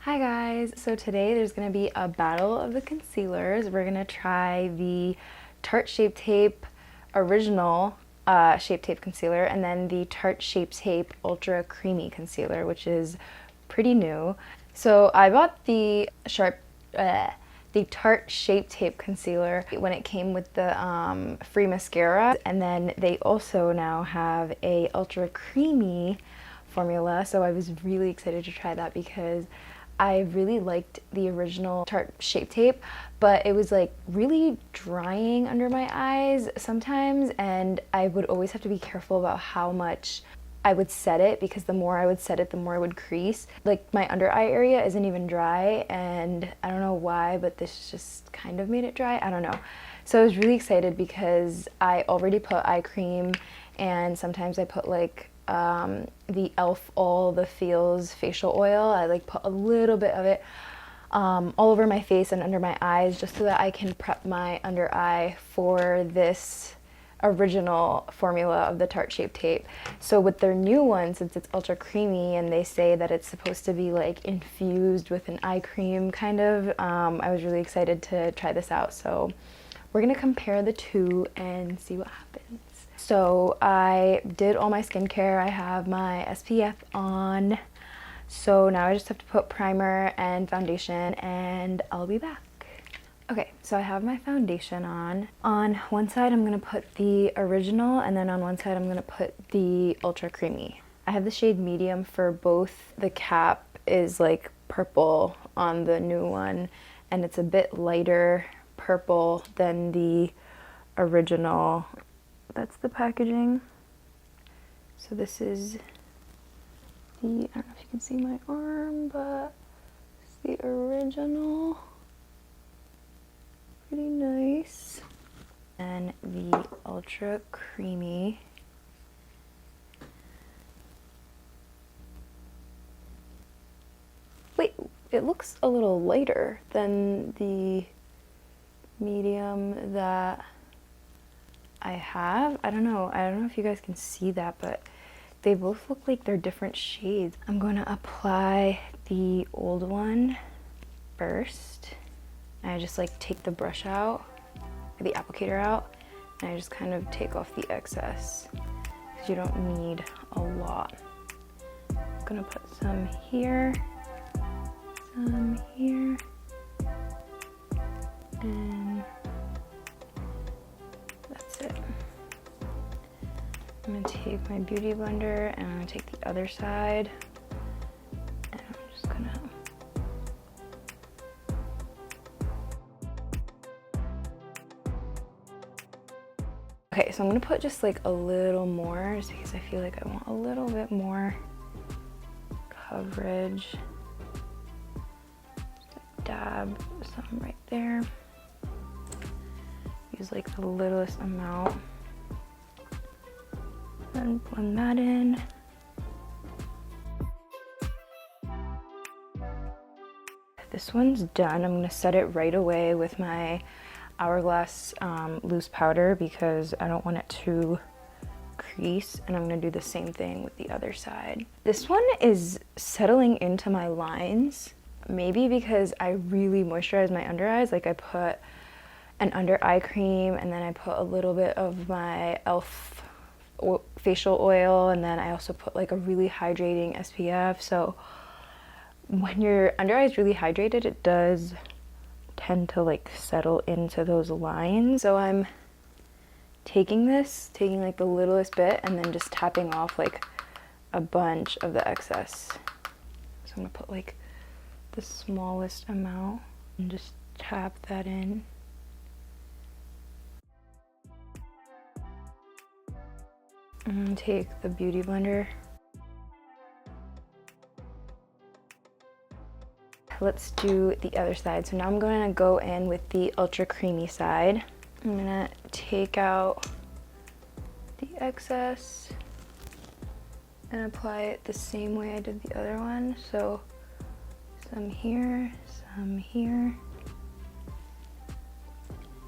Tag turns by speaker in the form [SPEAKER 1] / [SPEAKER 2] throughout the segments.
[SPEAKER 1] Hi guys, so today there's going to be a battle of the concealers. We're going to try the Tarte Shape Tape Original Shape Tape Concealer and then the Tarte Shape Tape Ultra Creamy Concealer, which is pretty new. So I bought the Tarte Shape Tape Concealer when it came with the free mascara, and then they also now have a Ultra Creamy formula, so I was really excited to try that because I really liked the original Tarte Shape Tape, but it was like really drying under my eyes sometimes, and I would always have to be careful about how much I would set it, because the more I would set it, the more it would crease. Like, my under eye area isn't even dry, and I don't know why, but this just kind of made it dry. I don't know. So I was really excited because I already put eye cream, and sometimes I put like the e.l.f. All the Feels facial oil. I like put a little bit of it all over my face and under my eyes, just so that I can prep my under eye for this original formula of the Tarte Shape Tape. So with their new one, since it's ultra creamy and they say that it's supposed to be like infused with an eye cream kind of, I was really excited to try this out. So we're gonna compare the two and see what happens. So I did all my skincare. I have my SPF on. So now I just have to put primer and foundation, and I'll be back. Okay, so I have my foundation on. On one side I'm gonna put the original, and then on one side I'm gonna put the ultra creamy. I have the shade medium for both. The cap is like purple on the new one, and it's a bit lighter purple than the original. That's the packaging. So this is the, I don't know if you can see my arm, but it's the original. Pretty nice. And the ultra creamy. Wait, it looks a little lighter than the medium that I have. I don't know if you guys can see that, but they both look like they're different shades. I'm going to apply the old one first. And I just like take the brush out, or the applicator out, and I just kind of take off the excess, because you don't need a lot. I'm gonna put some here, and that's it. I'm gonna take my beauty blender and I'm gonna take the other side, and I'm just gonna okay, so I'm gonna put just like a little more, just because I feel like I want a little bit more coverage. Just like dab some right there. Use like the littlest amount. And blend that in. This one's done. I'm gonna set it right away with my Hourglass loose powder, because I don't want it to crease, and I'm gonna do the same thing with the other side. This one is settling into my lines, maybe because I really moisturize my under eyes. Like, I put an under eye cream, and then I put a little bit of my e.l.f. facial oil, and then I also put like a really hydrating SPF. So when your under eye is really hydrated, it does tend to like settle into those lines. So I'm taking like the littlest bit, and then just tapping off like a bunch of the excess. So I'm gonna put like the smallest amount and just tap that in. I'm gonna take the beauty blender. Let's do the other side. So now I'm going to go in with the ultra creamy side. I'm gonna take out the excess and apply it the same way I did the other one. So some here, some here.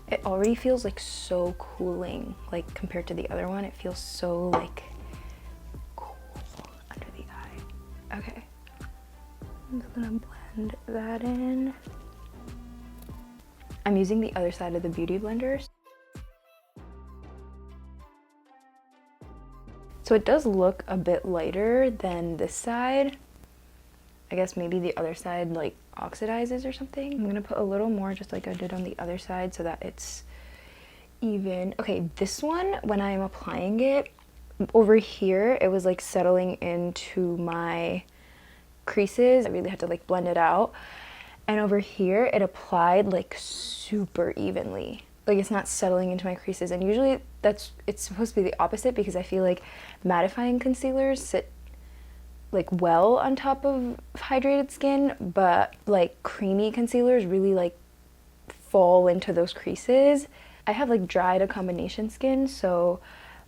[SPEAKER 1] It already feels like so cooling, like compared to the other one. It feels so like cool under the eye. Okay. I'm just gonna blend that in. I'm using the other side of the Beauty Blender. So it does look a bit lighter than this side. I guess maybe the other side like oxidizes or something. I'm gonna put a little more just like I did on the other side so that it's even. Okay, this one, when I'm applying it, over here, it was like settling into my creases. I really had to like blend it out. And over here, it applied like super evenly. Like it's not settling into my creases. And usually it's supposed to be the opposite because I feel like mattifying concealers sit like well on top of hydrated skin, but like creamy concealers really like fall into those creases. I have like dry to combination skin, so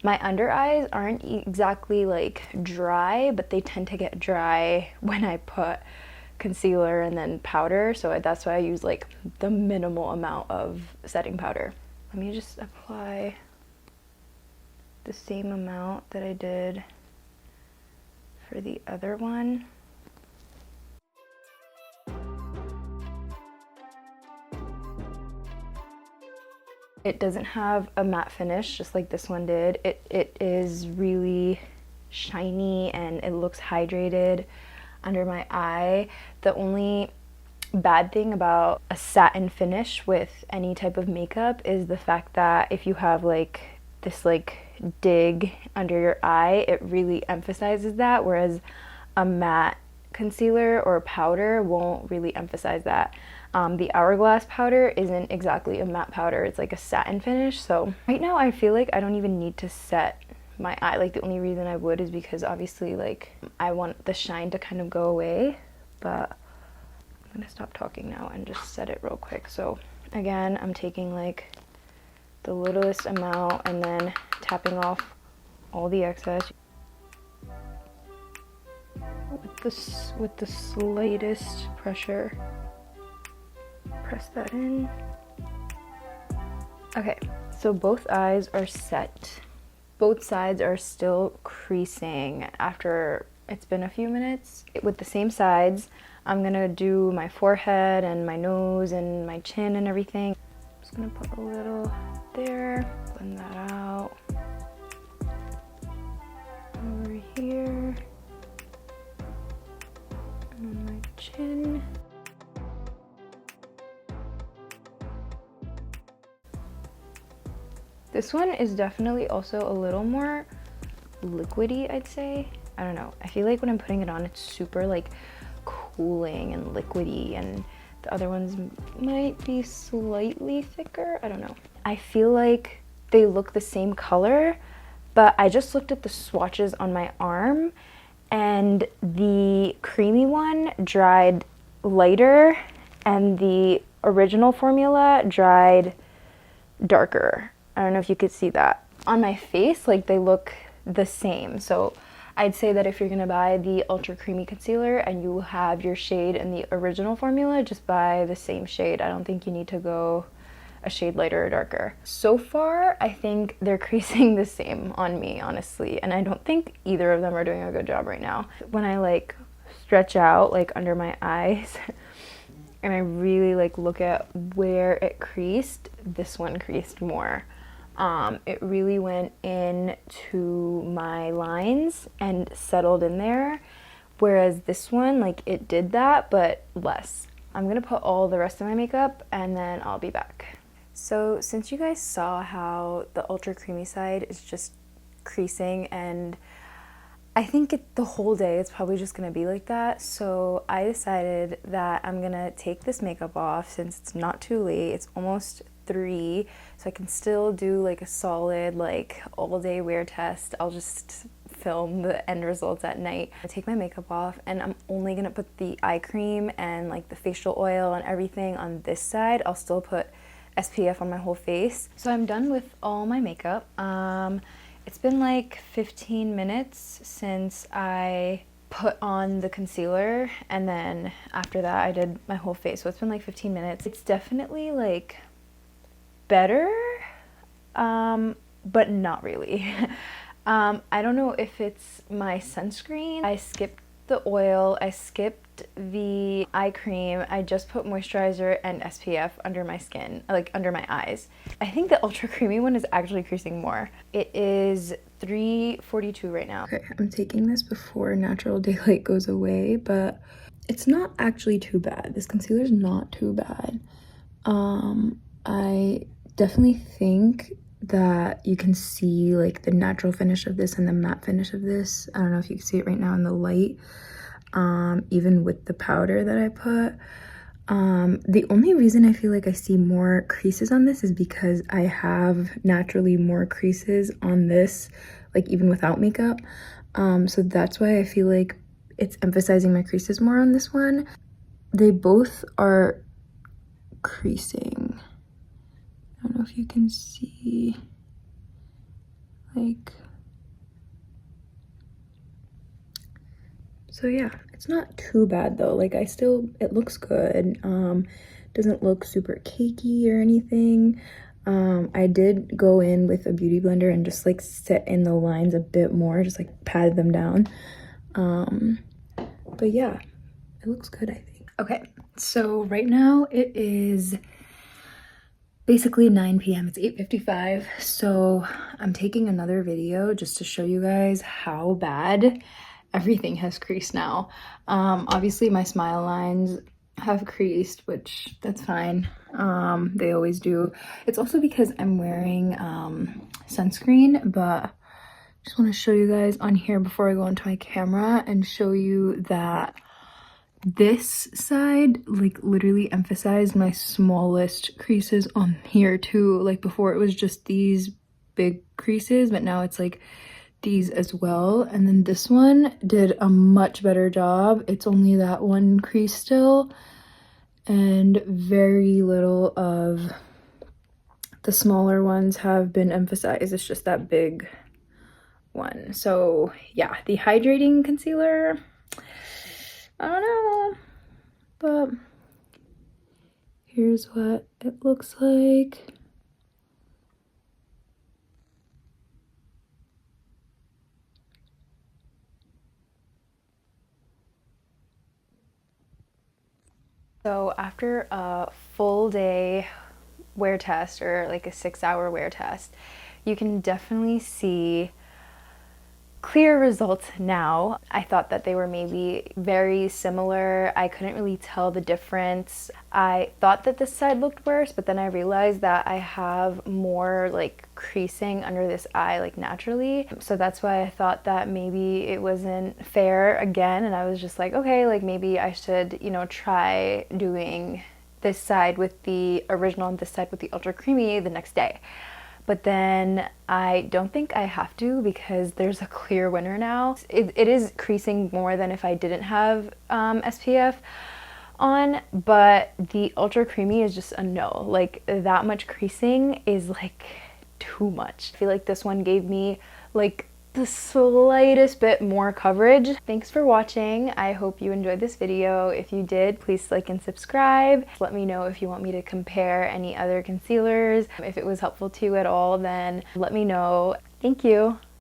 [SPEAKER 1] my under eyes aren't exactly like dry, but they tend to get dry when I put concealer and then powder, so that's why I use like the minimal amount of setting powder. Let me just apply the same amount that I did for the other one. It doesn't have a matte finish just like this one did. It is really shiny and it looks hydrated under my eye. The only bad thing about a satin finish with any type of makeup is the fact that if you have like this like dig under your eye, it really emphasizes that, whereas a matte concealer or powder won't really emphasize that. The Hourglass powder isn't exactly a matte powder, it's like a satin finish. So right now I feel like I don't even need to set my eye. Like the only reason I would is because obviously like I want the shine to kind of go away, but I'm gonna stop talking now and just set it real quick. So again, I'm taking like the littlest amount and then tapping off all the excess with the slightest pressure. Press that in. Okay, so both eyes are set. Both sides are still creasing after it's been a few minutes. With the same sides, I'm gonna do my forehead and my nose and my chin and everything. I'm just gonna put a little there, blend that out. Over here, and on my chin. This one is definitely also a little more liquidy, I'd say. I don't know. I feel like when I'm putting it on, it's super like cooling and liquidy, and the other ones might be slightly thicker. I don't know. I feel like they look the same color, but I just looked at the swatches on my arm, and the creamy one dried lighter, and the original formula dried darker. I don't know if you could see that. On my face, like they look the same. So I'd say that if you're gonna buy the ultra creamy concealer and you have your shade in the original formula, just buy the same shade. I don't think you need to go a shade lighter or darker. So far, I think they're creasing the same on me, honestly. And I don't think either of them are doing a good job right now. When I like stretch out like under my eyes and I really like look at where it creased, this one creased more. It really went into my lines and settled in there, whereas this one, like it did that, but less. I'm gonna put all the rest of my makeup and then I'll be back. So since you guys saw how the ultra creamy side is just creasing, and I think the whole day it's probably just gonna be like that, so I decided that I'm gonna take this makeup off since it's not too late. It's almost 3, so I can still do like a solid like all day wear test. I'll just film the end results at night. I take my makeup off and I'm only gonna put the eye cream and like the facial oil and everything on this side. I'll still put SPF on my whole face. So I'm done with all my makeup. It's been like 15 minutes since I put on the concealer, and then after that I did my whole face, so it's been like 15 minutes. It's definitely like better, but not really. I don't know if it's my sunscreen. I skipped the oil, I skipped just the eye cream. I just put moisturizer and SPF under my skin, like under my eyes. I think the ultra creamy one is actually creasing more. It is 3:42 right now. Okay, I'm taking this before natural daylight goes away, but it's not actually too bad. This concealer is not too bad. I definitely think that you can see like the natural finish of this and the matte finish of this. I don't know if you can see it right now in the light, even with the powder that I put. The only reason I feel like I see more creases on this is because I have naturally more creases on this, like even without makeup. So that's why I feel like it's emphasizing my creases more on this one. They both are creasing. I don't know if you can see, like, so yeah, it's not too bad though. Like it looks good. Doesn't look super cakey or anything. I did go in with a beauty blender and just like set in the lines a bit more, just like patted them down. But yeah, it looks good, I think. Okay, so right now it is basically 9 p.m. It's 8:55, so I'm taking another video just to show you guys how bad everything has creased now. Obviously my smile lines have creased, which that's fine. They always do. It's also because I'm wearing sunscreen, but I just want to show you guys on here before I go into my camera and show you that this side like literally emphasized my smallest creases on here too. Like before it was just these big creases, but now it's like these as well. And then this one did a much better job. It's only that one crease still, and very little of the smaller ones have been emphasized. It's just that big one. So yeah, the hydrating concealer, I don't know, but here's what it looks like. So after a full day wear test, or like a 6-hour wear test, you can definitely see clear results now. I thought that they were maybe very similar. I couldn't really tell the difference. I thought that this side looked worse, but then I realized that I have more like creasing under this eye like naturally. So that's why I thought that maybe it wasn't fair again, and I was just like, okay, like maybe I should, you know, try doing this side with the original and this side with the ultra creamy the next day. But then I don't think I have to, because there's a clear winner now. It is creasing more than if I didn't have SPF on, but the ultra creamy is just a no. Like that much creasing is like too much. I feel like this one gave me like the slightest bit more coverage. Thanks for watching. I hope you enjoyed this video. If you did, please like and subscribe. Let me know if you want me to compare any other concealers. If it was helpful to you at all, then let me know. Thank you.